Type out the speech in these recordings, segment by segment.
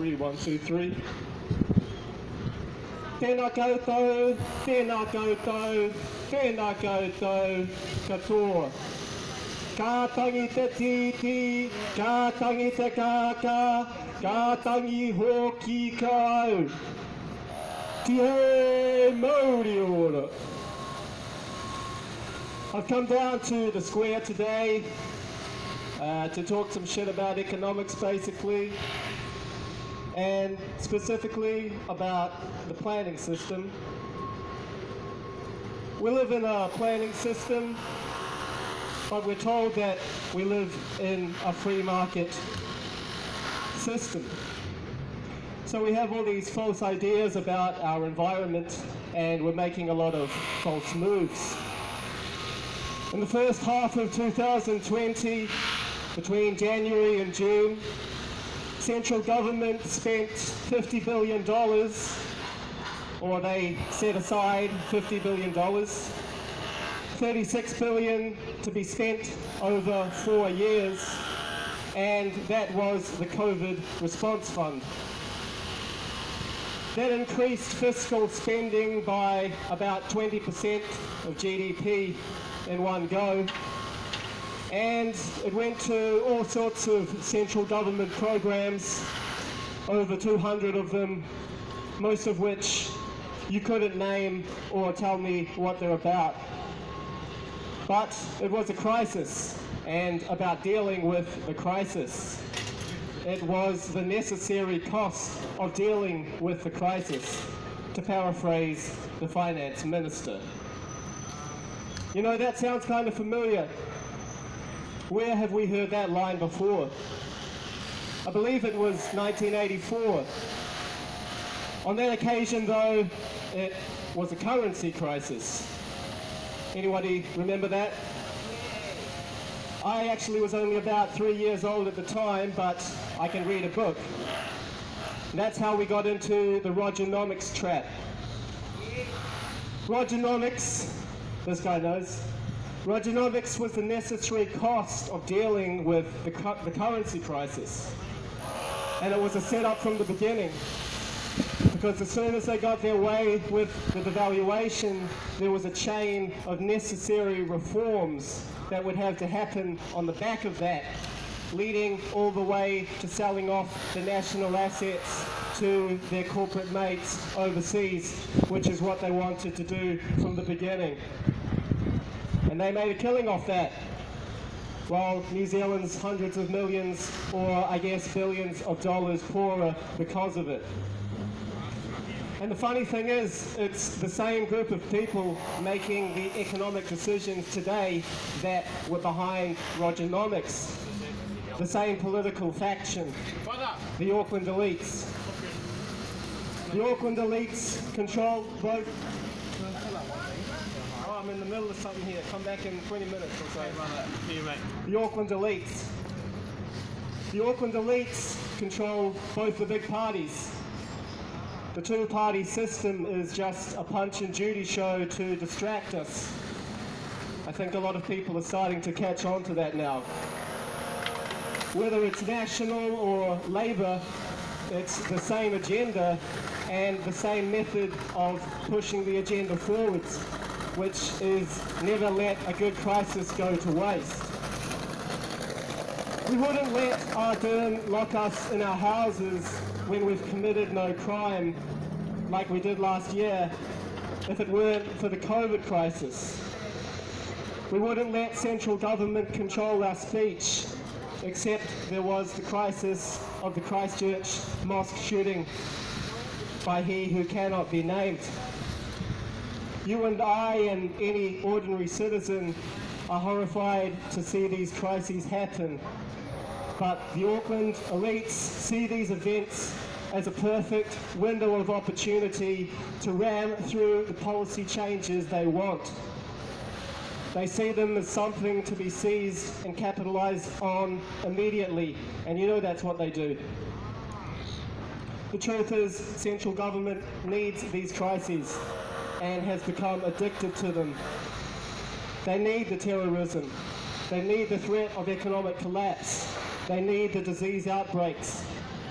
3, 1, 2, 3. Tēnā koutou, tēnā koutou, tēnā koutou, katoa. Ka tangi te titi, ka tangi te kaka, ka tangi hoki ka au. Te Māori ora. I've come down to the square today to talk some shit about economics basically, and specifically about the planning system. We live in a planning system, but we're told that we live in a free market system. So we have all these false ideas about our environment, and we're making a lot of false moves. In the first half of 2020, between January and June, central government spent $50 billion, or they set aside $50 billion, $36 billion to be spent over 4 years, and that was the COVID response fund. That increased fiscal spending by about 20% of GDP in one go, and it went to all sorts of central government programs, over 200 of them, most of which you couldn't name or tell me what they're about. But it was a crisis, and about dealing with the crisis. It was the necessary cost of dealing with the crisis, to paraphrase the finance minister. You know, that sounds kind of familiar. Where have we heard that line before? I believe it was 1984. On that occasion, though, it was a currency crisis. Anybody remember that? I actually was only about 3 years old at the time, but I can read a book. And that's how we got into the Rogernomics trap. Rogernomics, this guy knows, Rogernomics was the necessary cost of dealing with the currency crisis. And it was a setup from the beginning, because as soon as they got their way with the devaluation, there was a chain of necessary reforms that would have to happen on the back of that, leading all the way to selling off the national assets to their corporate mates overseas, which is what they wanted to do from the beginning. And they made a killing off that, while New Zealand's hundreds of millions, or I guess billions of dollars poorer because of it. And the funny thing is, it's the same group of people making the economic decisions today that were behind Rogernomics. The same political faction, the Auckland elites. The Auckland elites control both... Oh, I'm in the middle of something here. Come back in 20 minutes or so. The Auckland elites. The Auckland elites control both the big parties. The two-party system is just a punch and judy show to distract us. I think a lot of people are starting to catch on to that now. Whether it's National or Labour, it's the same agenda and the same method of pushing the agenda forwards, which is never let a good crisis go to waste. We wouldn't let Ardern lock us in our houses when we've committed no crime, like we did last year, if it weren't for the COVID crisis. We wouldn't let central government control our speech, except there was the crisis of the Christchurch mosque shooting by he who cannot be named. You and I and any ordinary citizen are horrified to see these crises happen. But the Auckland elites see these events as a perfect window of opportunity to ram through the policy changes they want. They see them as something to be seized and capitalized on immediately, and you know that's what they do. The truth is, central government needs these crises and has become addicted to them. They need the terrorism. They need the threat of economic collapse. They need the disease outbreaks.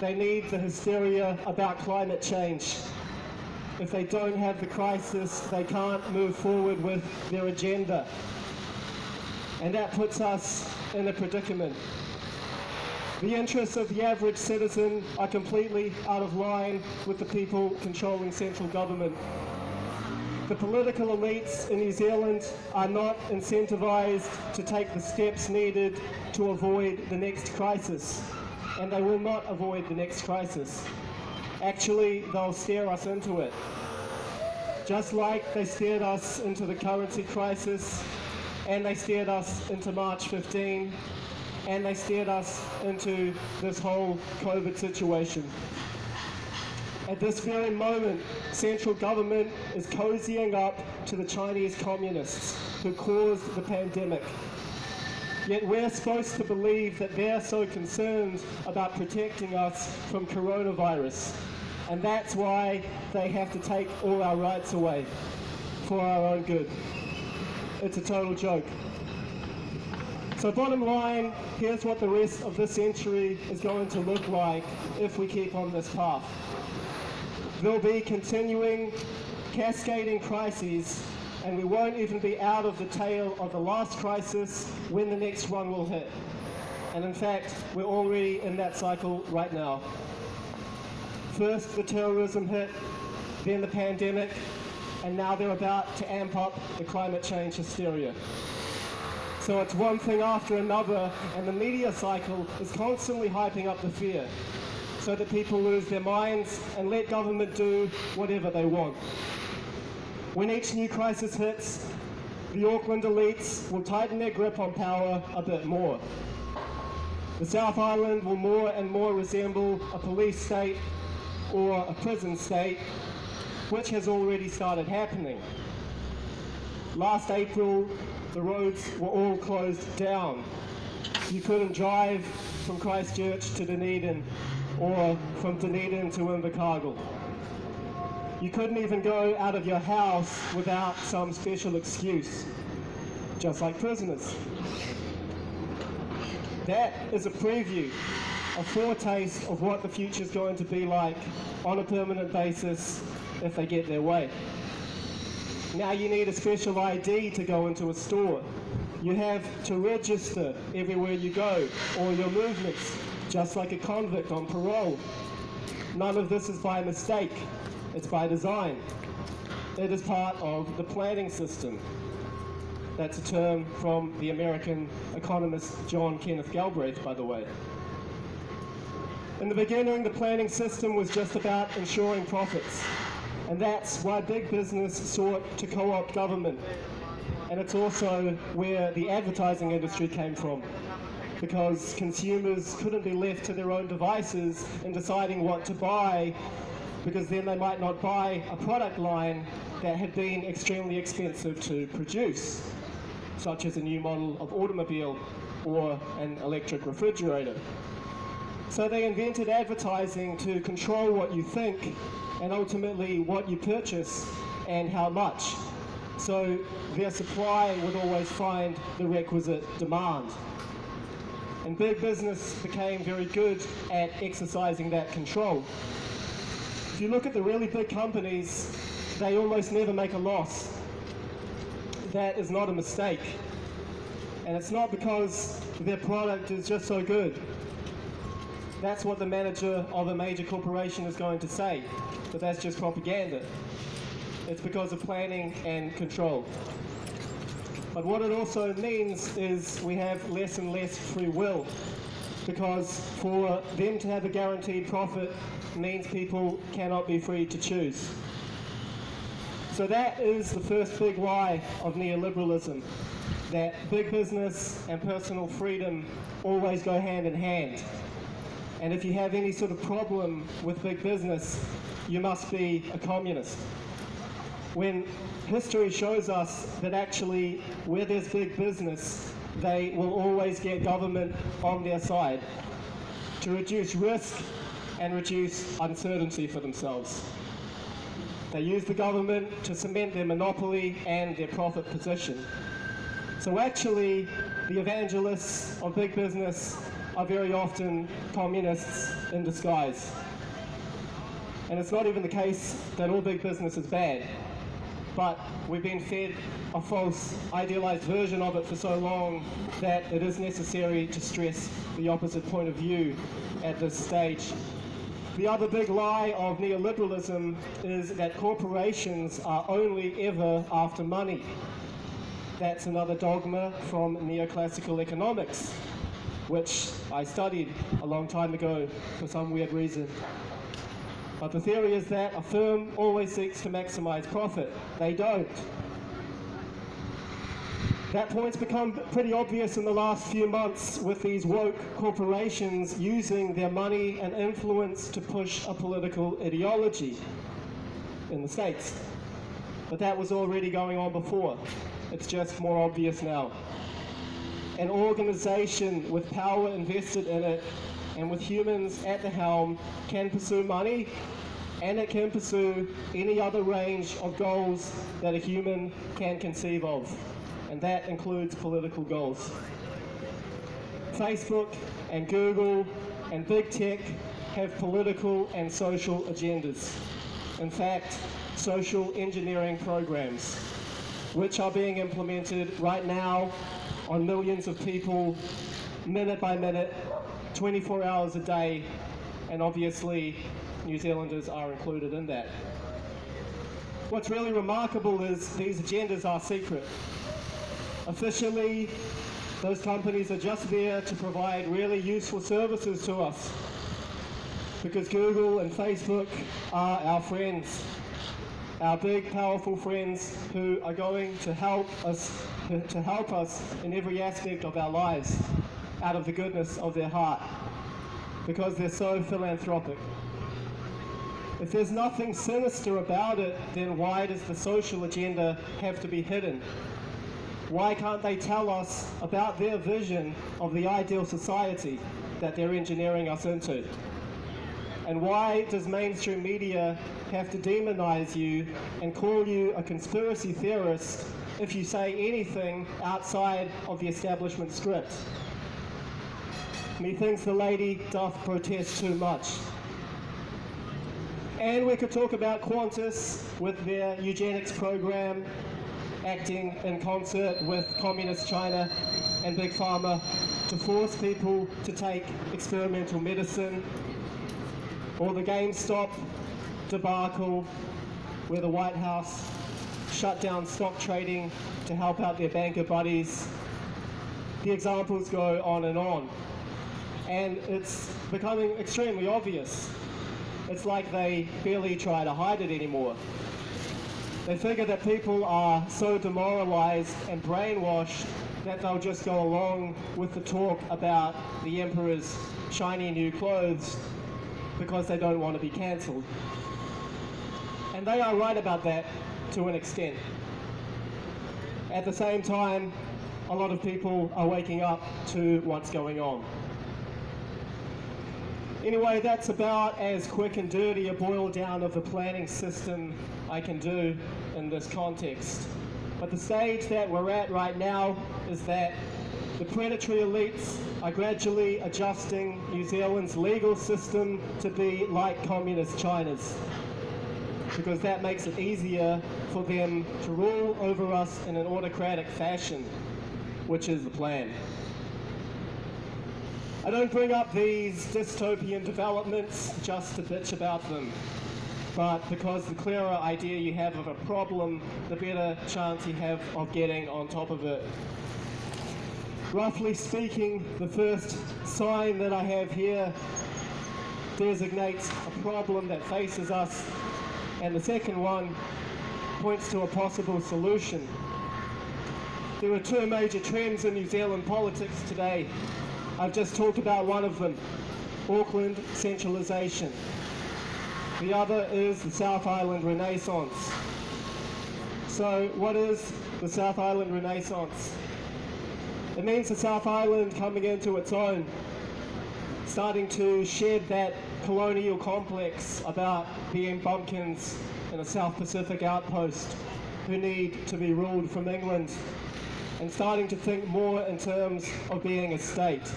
they need the hysteria about climate change. If they don't have the crisis, they can't move forward with their agenda. And that puts us in a predicament. The interests of the average citizen are completely out of line with the people controlling central government. The political elites in New Zealand are not incentivized to take the steps needed to avoid the next crisis, and they will not avoid the next crisis. Actually, they'll steer us into it. Just like they steered us into the currency crisis, and they steered us into March 15, and they steered us into this whole COVID situation. At this very moment, central government is cozying up to the Chinese communists who caused the pandemic. Yet we're supposed to believe that they're so concerned about protecting us from coronavirus. And that's why they have to take all our rights away for our own good. It's a total joke. So bottom line, here's what the rest of this century is going to look like if we keep on this path. There'll be continuing, cascading crises, and we won't even be out of the tail of the last crisis when the next one will hit. And in fact, we're already in that cycle right now. First the terrorism hit, then the pandemic, and now they're about to amp up the climate change hysteria. So it's one thing after another, and the media cycle is constantly hyping up the fear so that people lose their minds and let government do whatever they want. When each new crisis hits, the Auckland elites will tighten their grip on power a bit more. The South Island will more and more resemble a police state or a prison state, which has already started happening. Last April, the roads were all closed down. You couldn't drive from Christchurch to Dunedin or from Dunedin to Invercargill. You couldn't even go out of your house without some special excuse, just like prisoners. That is a preview, a foretaste of what the future is going to be like on a permanent basis if they get their way. Now you need a special ID to go into a store. You have to register everywhere you go, all your movements, just like a convict on parole. None of this is by mistake, it's by design. It is part of the planning system. That's a term from the American economist John Kenneth Galbraith, by the way. In the beginning, the planning system was just about ensuring profits. And that's why big business sought to co-opt government. And it's also where the advertising industry came from, because consumers couldn't be left to their own devices in deciding what to buy, because then they might not buy a product line that had been extremely expensive to produce, such as a new model of automobile or an electric refrigerator. So they invented advertising to control what you think and ultimately what you purchase and how much. So their supply would always find the requisite demand. And big business became very good at exercising that control. If you look at the really big companies, they almost never make a loss. That is not a mistake. And it's not because their product is just so good. That's what the manager of a major corporation is going to say, but that's just propaganda. It's because of planning and control. But what it also means is we have less and less free will, because for them to have a guaranteed profit means people cannot be free to choose. So that is the first big lie of neoliberalism, that big business and personal freedom always go hand in hand. And if you have any sort of problem with big business, you must be a communist. When history shows us that actually where there's big business, they will always get government on their side to reduce risk and reduce uncertainty for themselves. They use the government to cement their monopoly and their profit position. So actually, the evangelists of big business are very often communists in disguise. And it's not even the case that all big business is bad, but we've been fed a false, idealized version of it for so long that it is necessary to stress the opposite point of view at this stage. The other big lie of neoliberalism is that corporations are only ever after money. That's another dogma from neoclassical economics, which I studied a long time ago for some weird reason. But the theory is that a firm always seeks to maximize profit. They don't. That point's become pretty obvious in the last few months with these woke corporations using their money and influence to push a political ideology in the States. But that was already going on before. It's just more obvious now. An organization with power invested in it and with humans at the helm can pursue money, and it can pursue any other range of goals that a human can conceive of. And that includes political goals. Facebook and Google and big tech have political and social agendas. In fact, social engineering programs, which are being implemented right now on millions of people, minute by minute, 24 hours a day, and obviously New Zealanders are included in that. What's really remarkable is these agendas are secret. Officially, those companies are just there to provide really useful services to us, because Google and Facebook are our friends, our big, powerful friends who are going to help us in every aspect of our lives out of the goodness of their heart, because they're so philanthropic. If there's nothing sinister about it, then why does the social agenda have to be hidden? Why can't they tell us about their vision of the ideal society that they're engineering us into? And why does mainstream media have to demonize you and call you a conspiracy theorist if you say anything outside of the establishment script? Methinks the lady doth protest too much. And we could talk about Qantas with their eugenics program, acting in concert with Communist China and Big Pharma to force people to take experimental medicine, or the GameStop debacle where the White House shut down stock trading to help out their banker buddies. The examples go on, and it's becoming extremely obvious. It's like they barely try to hide it anymore. They figure that people are so demoralized and brainwashed that they'll just go along with the talk about the emperor's shiny new clothes because they don't want to be cancelled. And they are right about that to an extent. At the same time, a lot of people are waking up to what's going on. Anyway, that's about as quick and dirty a boil down of the planning system I can do in this context. But the stage that we're at right now is that the predatory elites are gradually adjusting New Zealand's legal system to be like Communist China's, because that makes it easier for them to rule over us in an autocratic fashion, which is the plan. I don't bring up these dystopian developments just to bitch about them, but because the clearer idea you have of a problem, the better chance you have of getting on top of it. Roughly speaking, the first sign that I have here designates a problem that faces us, and the second one points to a possible solution. There are two major trends in New Zealand politics today. I've just talked about one of them, Auckland centralisation. The other is the South Island Renaissance. So what is the South Island Renaissance? It means the South Island coming into its own, starting to shed that colonial complex about being bumpkins in a South Pacific outpost who need to be ruled from England, and starting to think more in terms of being a state.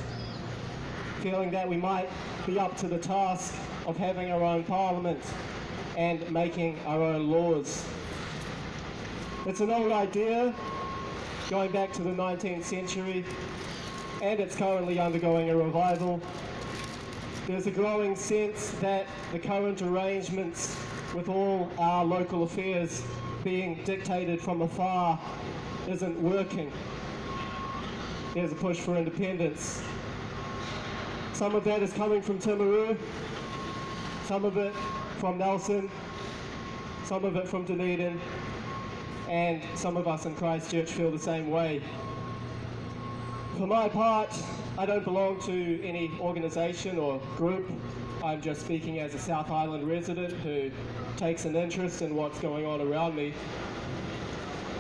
feeling that we might be up to the task of having our own parliament and making our own laws. It's an old idea going back to the 19th century, and it's currently undergoing a revival. There's a growing sense that the current arrangements with all our local affairs being dictated from afar isn't working. There's a push for independence. Some of that is coming from Timaru, some of it from Nelson, some of it from Dunedin, and some of us in Christchurch feel the same way. For my part, I don't belong to any organisation or group. I'm just speaking as a South Island resident who takes an interest in what's going on around me.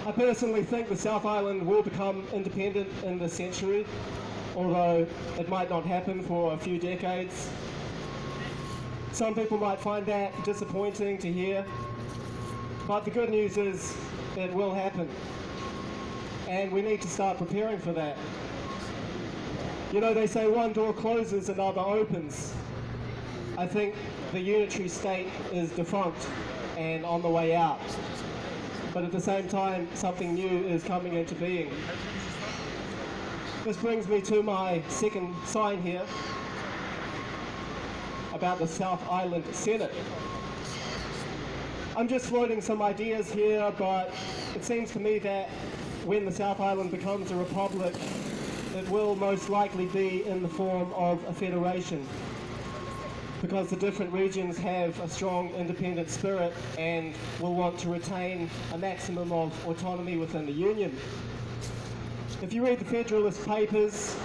I personally think the South Island will become independent in this century, although it might not happen for a few decades. Some people might find that disappointing to hear, but the good news is it will happen, and we need to start preparing for that. You know, they say one door closes, another opens. I think the unitary state is defunct and on the way out, but at the same time, something new is coming into being. This brings me to my second sign here about the South Island Senate. I'm just floating some ideas here, but it seems to me that when the South Island becomes a republic, it will most likely be in the form of a federation, because the different regions have a strong independent spirit and will want to retain a maximum of autonomy within the Union. If you read the Federalist Papers,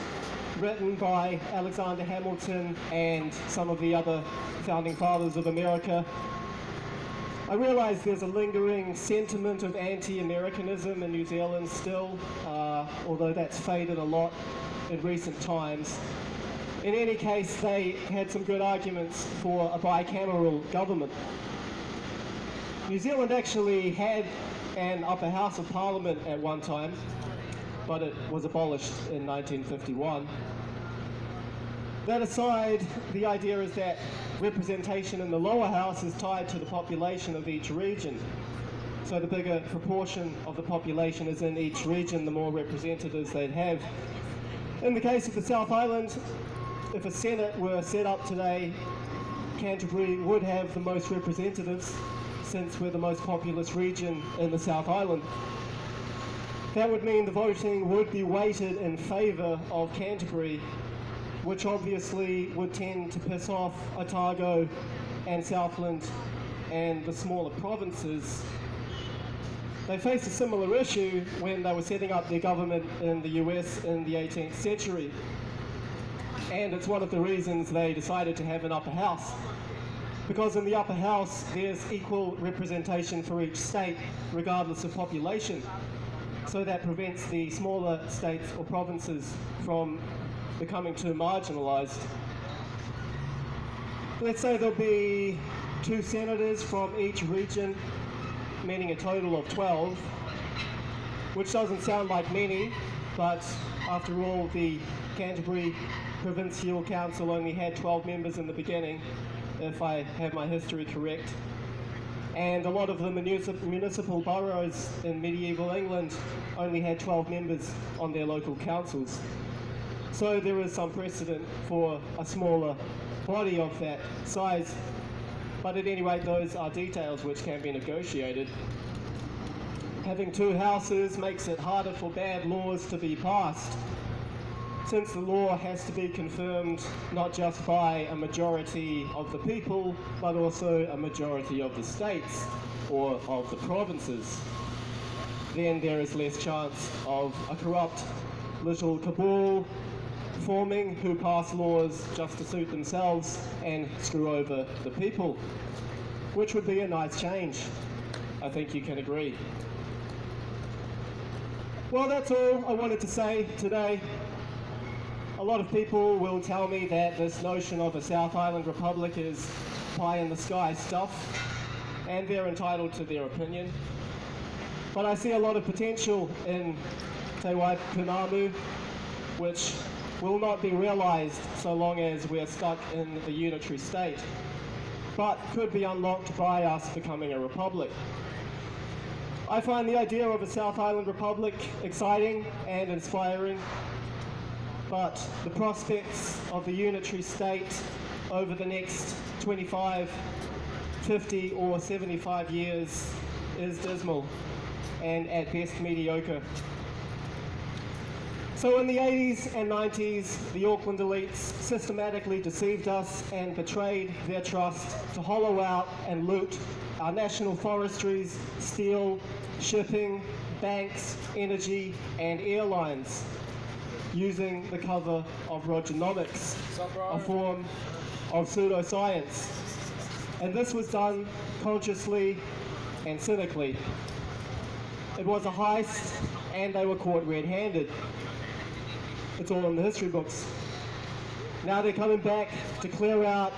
written by Alexander Hamilton and some of the other founding fathers of America, I realise there's a lingering sentiment of anti-Americanism in New Zealand still, although that's faded a lot in recent times. In any case, they had some good arguments for a bicameral government. New Zealand actually had an upper house of parliament at one time, but it was abolished in 1951. That aside, the idea is that representation in the lower house is tied to the population of each region. So the bigger proportion of the population is in each region, the more representatives they'd have. In the case of the South Island, if a Senate were set up today, Canterbury would have the most representatives, since we're the most populous region in the South Island. That would mean the voting would be weighted in favour of Canterbury, which obviously would tend to piss off Otago and Southland and the smaller provinces. They faced a similar issue when they were setting up their government in the US in the 18th century. And it's one of the reasons they decided to have an upper house. Because in the upper house, there's equal representation for each state, regardless of population. So that prevents the smaller states or provinces from becoming too marginalised. Let's say there'll be 2 senators from each region, meaning a total of 12, which doesn't sound like many, but after all, the Canterbury Provincial Council only had 12 members in the beginning, if I have my history correct. And a lot of the municipal boroughs in medieval England only had 12 members on their local councils. So there is some precedent for a smaller body of that size. But at any rate, those are details which can be negotiated. Having 2 houses makes it harder for bad laws to be passed, since the law has to be confirmed not just by a majority of the people, but also a majority of the states or of the provinces. Then there is less chance of a corrupt little cabal forming who pass laws just to suit themselves and screw over the people, which would be a nice change. I think you can agree. Well, that's all I wanted to say today. A lot of people will tell me that this notion of a South Island Republic is pie-in-the-sky stuff, and they're entitled to their opinion. But I see a lot of potential in Te Waipounamu, which will not be realized so long as we are stuck in the unitary state, but could be unlocked by us becoming a republic. I find the idea of a South Island republic exciting and inspiring, but the prospects of the unitary state over the next 25, 50 or 75 years is dismal and at best mediocre. So in the 80s and 90s, the Auckland elites systematically deceived us and betrayed their trust to hollow out and loot our national forestries, steel, shipping, banks, energy and airlines, using the cover of Rogernomics, a form of pseudoscience. And this was done consciously and cynically. It was a heist and they were caught red-handed. It's all in the history books. Now they're coming back to clear out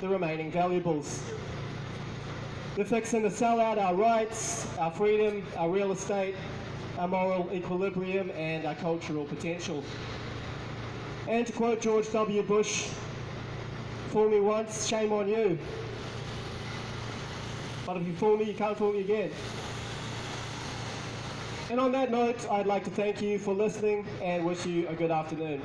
the remaining valuables. They're fixing to sell out our rights, our freedom, our real estate, our moral equilibrium and our cultural potential. And to quote George W. Bush, "Fool me once, shame on you. But if you fool me, you can't fool me again." And on that note, I'd like to thank you for listening and wish you a good afternoon.